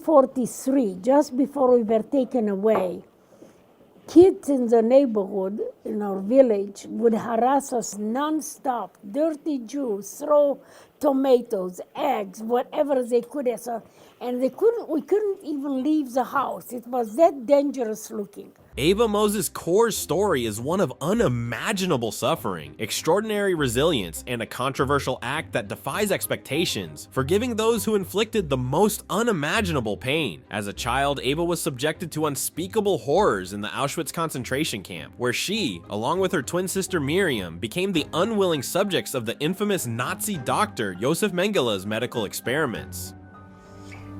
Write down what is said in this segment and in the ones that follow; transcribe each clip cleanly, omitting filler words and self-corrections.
1943, just before we were taken away, kids in the neighborhood, in our village, would harass us nonstop. Dirty Jews, throw tomatoes, eggs, whatever they could at us. And we couldn't even leave the house. It was that dangerous looking. Ava Moses Kaur's story is one of unimaginable suffering, extraordinary resilience, and a controversial act that defies expectations, forgiving those who inflicted the most unimaginable pain. As a child, Ava was subjected to unspeakable horrors in the Auschwitz concentration camp, where she, along with her twin sister Miriam, became the unwilling subjects of the infamous Nazi doctor Josef Mengele's medical experiments.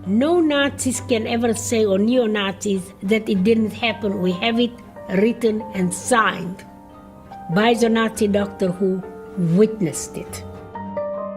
No Nazis can ever say, or neo-Nazis, that it didn't happen. We have it written and signed by the Nazi doctor who witnessed it.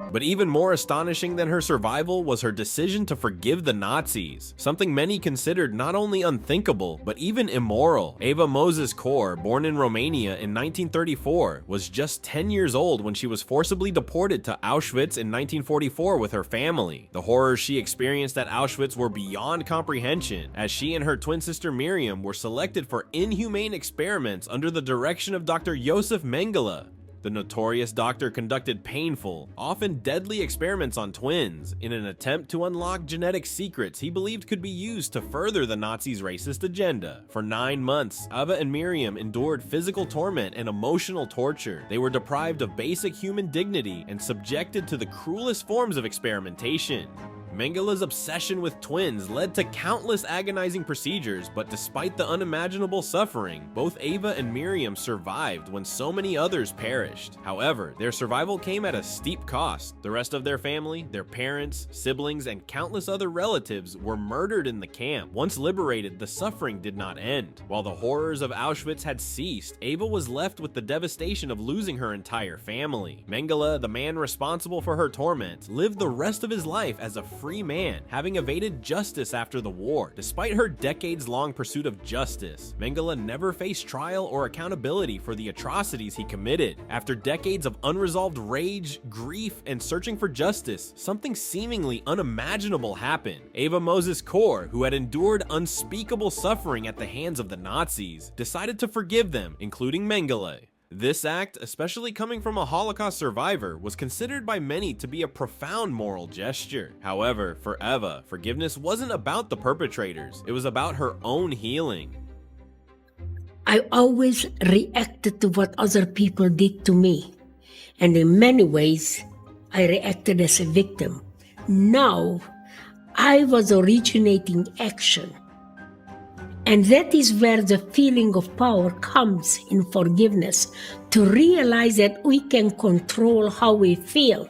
But even more astonishing than her survival was her decision to forgive the Nazis, something many considered not only unthinkable, but even immoral. Ava Moses Kaur, born in Romania in 1934, was just 10 years old when she was forcibly deported to Auschwitz in 1944 with her family. The horrors she experienced at Auschwitz were beyond comprehension, as she and her twin sister Miriam were selected for inhumane experiments under the direction of Dr. Josef Mengele. The notorious doctor conducted painful, often deadly experiments on twins in an attempt to unlock genetic secrets he believed could be used to further the Nazis' racist agenda. For 9 months, Ava and Miriam endured physical torment and emotional torture. They were deprived of basic human dignity and subjected to the cruelest forms of experimentation. Mengele's obsession with twins led to countless agonizing procedures, but despite the unimaginable suffering, both Ava and Miriam survived when so many others perished. However, their survival came at a steep cost. The rest of their family, their parents, siblings, and countless other relatives were murdered in the camp. Once liberated, the suffering did not end. While the horrors of Auschwitz had ceased, Ava was left with the devastation of losing her entire family. Mengele, the man responsible for her torment, lived the rest of his life as a free man, having evaded justice after the war. Despite her decades-long pursuit of justice, Mengele never faced trial or accountability for the atrocities he committed. After decades of unresolved rage, grief, and searching for justice, something seemingly unimaginable happened. Ava Moses Kaur, who had endured unspeakable suffering at the hands of the Nazis, decided to forgive them, including Mengele. This act, especially coming from a Holocaust survivor, was considered by many to be a profound moral gesture. However, for Eva, forgiveness wasn't about the perpetrators, it was about her own healing. I always reacted to what other people did to me, and in many ways, I reacted as a victim. Now, I was originating action. And that is where the feeling of power comes in forgiveness, to realize that we can control how we feel.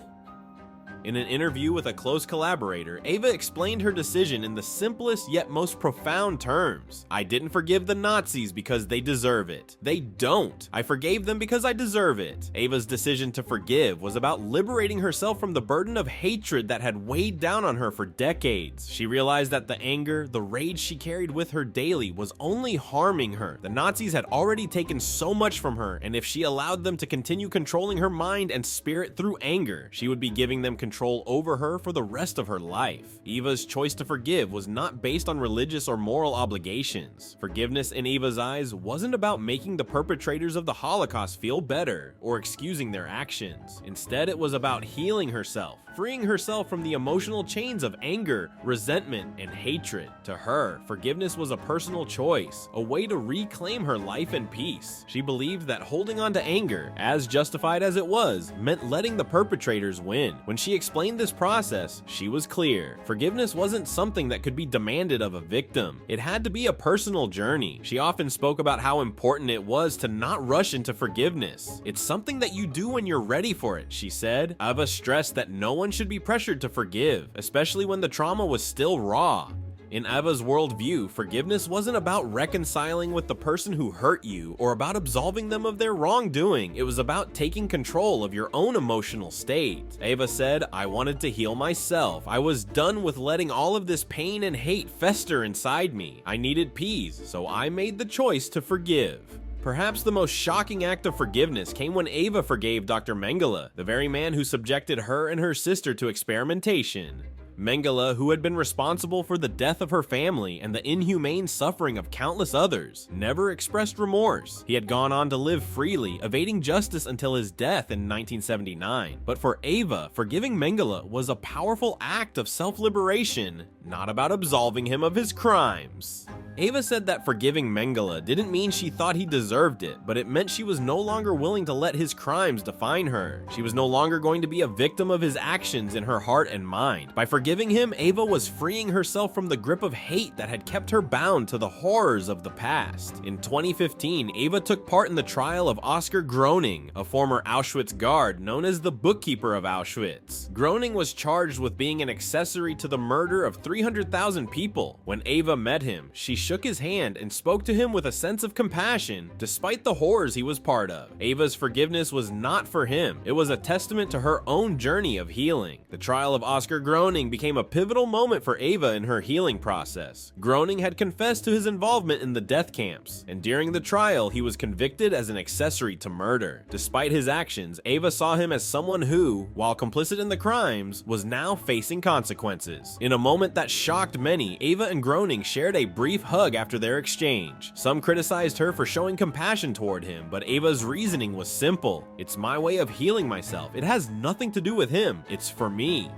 In an interview with a close collaborator, Ava explained her decision in the simplest yet most profound terms. I didn't forgive the Nazis because they deserve it. They don't. I forgave them because I deserve it. Ava's decision to forgive was about liberating herself from the burden of hatred that had weighed down on her for decades. She realized that the anger, the rage she carried with her daily was only harming her. The Nazis had already taken so much from her, and if she allowed them to continue controlling her mind and spirit through anger, she would be giving them control over her for the rest of her life. Eva's choice to forgive was not based on religious or moral obligations. Forgiveness in Eva's eyes wasn't about making the perpetrators of the Holocaust feel better or excusing their actions. Instead, it was about healing herself, freeing herself from the emotional chains of anger, resentment, and hatred. To her, forgiveness was a personal choice, a way to reclaim her life and peace. She believed that holding on to anger, as justified as it was, meant letting the perpetrators win. When she explained this process, she was clear. Forgiveness wasn't something that could be demanded of a victim. It had to be a personal journey. She often spoke about how important it was to not rush into forgiveness. It's something that you do when you're ready for it, she said. Ava stressed that no one should be pressured to forgive, especially when the trauma was still raw. In Ava's worldview, forgiveness wasn't about reconciling with the person who hurt you or about absolving them of their wrongdoing. It was about taking control of your own emotional state. Ava said, I wanted to heal myself. I was done with letting all of this pain and hate fester inside me. I needed peace, so I made the choice to forgive. Perhaps the most shocking act of forgiveness came when Ava forgave Dr. Mengele, the very man who subjected her and her sister to experimentation. Mengele, who had been responsible for the death of her family and the inhumane suffering of countless others, never expressed remorse. He had gone on to live freely, evading justice until his death in 1979. But for Eva, forgiving Mengele was a powerful act of self-liberation, not about absolving him of his crimes. Eva said that forgiving Mengele didn't mean she thought he deserved it, but it meant she was no longer willing to let his crimes define her. She was no longer going to be a victim of his actions in her heart and mind. By forgiving him, Eva was freeing herself from the grip of hate that had kept her bound to the horrors of the past. In 2015, Eva took part in the trial of Oskar Groening, a former Auschwitz guard known as the bookkeeper of Auschwitz. Groening was charged with being an accessory to the murder of 300,000 people. When Eva met him, she shook his hand and spoke to him with a sense of compassion, despite the horrors he was part of. Eva's forgiveness was not for him. It was a testament to her own journey of healing. The trial of Oskar Groening became a pivotal moment for Eva in her healing process. Groening had confessed to his involvement in the death camps, and during the trial, he was convicted as an accessory to murder. Despite his actions, Eva saw him as someone who, while complicit in the crimes, was now facing consequences. In a moment that shocked many, Eva and Groening shared a brief hug after their exchange. Some criticized her for showing compassion toward him, but Eva's reasoning was simple. It's my way of healing myself. It has nothing to do with him. It's for me.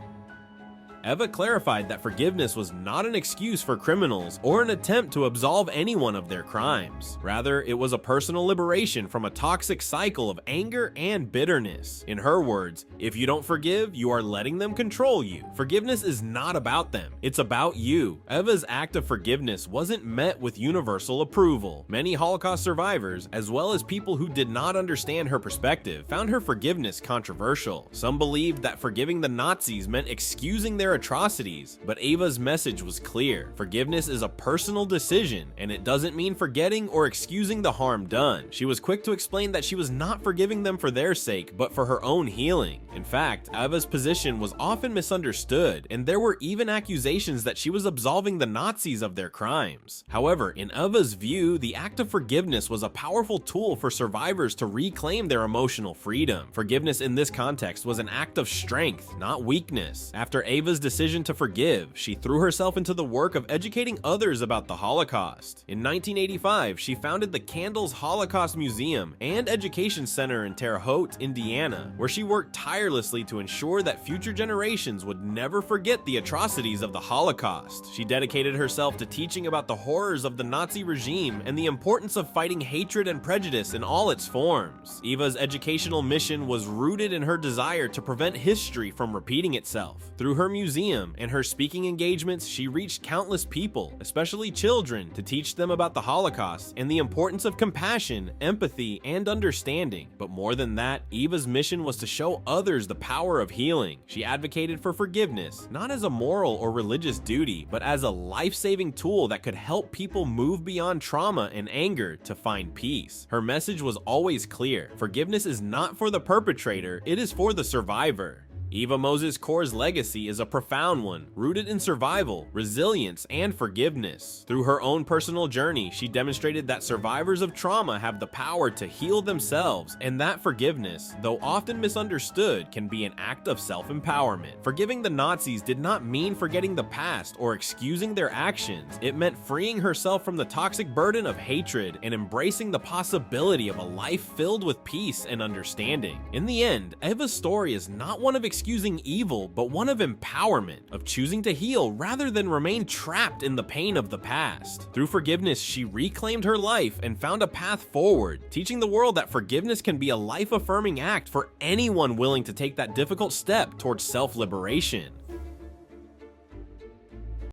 Eva clarified that forgiveness was not an excuse for criminals or an attempt to absolve anyone of their crimes. Rather, it was a personal liberation from a toxic cycle of anger and bitterness. In her words, if you don't forgive, you are letting them control you. Forgiveness is not about them, it's about you. Eva's act of forgiveness wasn't met with universal approval. Many Holocaust survivors, as well as people who did not understand her perspective, found her forgiveness controversial. Some believed that forgiving the Nazis meant excusing their atrocities, but Eva's message was clear. Forgiveness is a personal decision, and it doesn't mean forgetting or excusing the harm done. She was quick to explain that she was not forgiving them for their sake, but for her own healing. In fact, Eva's position was often misunderstood, and there were even accusations that she was absolving the Nazis of their crimes. However, in Eva's view, the act of forgiveness was a powerful tool for survivors to reclaim their emotional freedom. Forgiveness in this context was an act of strength, not weakness. After Eva's decision to forgive, she threw herself into the work of educating others about the Holocaust. In 1985, she founded the Candles Holocaust Museum and Education Center in Terre Haute, Indiana, where she worked tirelessly to ensure that future generations would never forget the atrocities of the Holocaust. She dedicated herself to teaching about the horrors of the Nazi regime and the importance of fighting hatred and prejudice in all its forms. Eva's educational mission was rooted in her desire to prevent history from repeating itself. Through her museum and her speaking engagements, she reached countless people, especially children, to teach them about the Holocaust and the importance of compassion, empathy, and understanding. But more than that, Eva's mission was to show others the power of healing. She advocated for forgiveness, not as a moral or religious duty, but as a life-saving tool that could help people move beyond trauma and anger to find peace. Her message was always clear: forgiveness is not for the perpetrator, it is for the survivor. Eva Moses Cor's legacy is a profound one, rooted in survival, resilience, and forgiveness. Through her own personal journey, she demonstrated that survivors of trauma have the power to heal themselves, and that forgiveness, though often misunderstood, can be an act of self-empowerment. Forgiving the Nazis did not mean forgetting the past or excusing their actions. It meant freeing herself from the toxic burden of hatred and embracing the possibility of a life filled with peace and understanding. In the end, Eva's story is not one of excusing evil, but one of empowerment, of choosing to heal rather than remain trapped in the pain of the past. Through forgiveness, she reclaimed her life and found a path forward, teaching the world that forgiveness can be a life-affirming act for anyone willing to take that difficult step towards self-liberation.